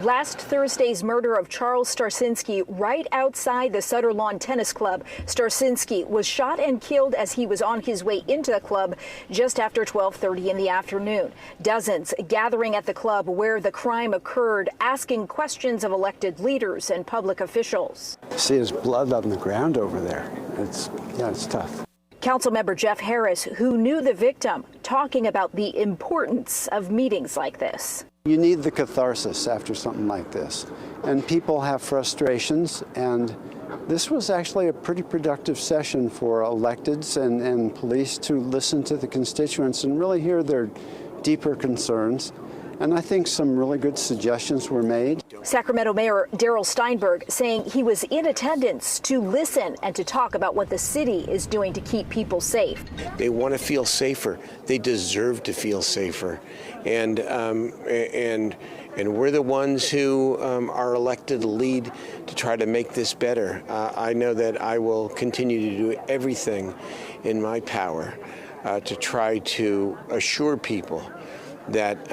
Last Thursday's murder of Charles Starsinski right outside the Sutter Lawn Tennis Club. Starsinski was shot and killed as he was on his way into the club just after 12:30 in the afternoon. Dozens gathering at the club where the crime occurred, asking questions of elected leaders and public officials. See his blood on the ground over there. It's tough. Councilmember Jeff Harris, who knew the victim, talking about the importance of meetings like this. You need the catharsis after something like this. And people have frustrations, and this was actually a pretty productive session for electeds and police to listen to the constituents and really hear their deeper concerns. And I think some really good suggestions were made. Sacramento Mayor Darrell Steinberg saying he was in attendance to listen and to talk about what the city is doing to keep people safe. They want to feel safer. They deserve to feel safer. And we're the ones who are elected to lead to try to make this better. I know that I will continue to do everything in my power to try to assure people that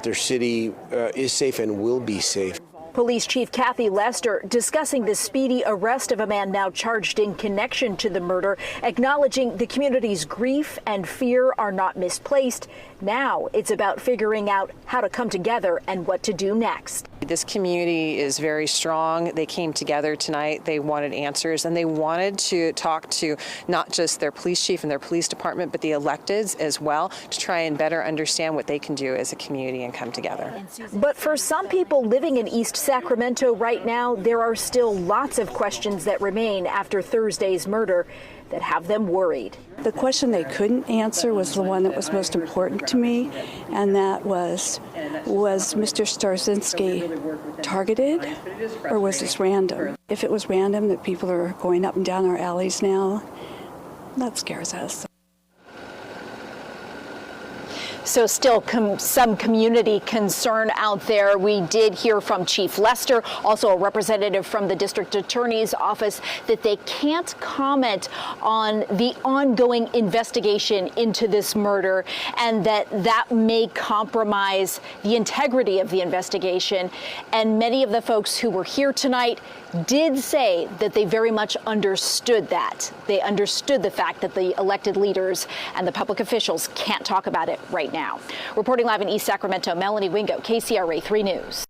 their city is safe and will be safe. Police Chief Kathy Lester discussing the speedy arrest of a man now charged in connection to the murder, acknowledging the community's grief and fear are not misplaced. Now it's about figuring out how to come together and what to do next. This community is very strong. They came together tonight. They wanted answers, and they wanted to talk to not just their police chief and their police department, but the electeds as well, to try and better understand what they can do as a community and come together. But for some people living in East Sacramento right now, there are still lots of questions that remain after Thursday's murder that have them worried. The question they couldn't answer was the one that was most important to me, and that was Mr. Starsinski targeted, or was this random? If it was random, that people are going up and down our alleys now, that scares us. So still some community concern out there. We did hear from Chief Lester, also a representative from the district attorney's office, that they can't comment on the ongoing investigation into this murder and that may compromise the integrity of the investigation. And many of the folks who were here tonight did say that they very much understood that. They understood the fact that the elected leaders and the public officials can't talk about it right now. Reporting live in East Sacramento, Melanie Wingo, KCRA 3 News.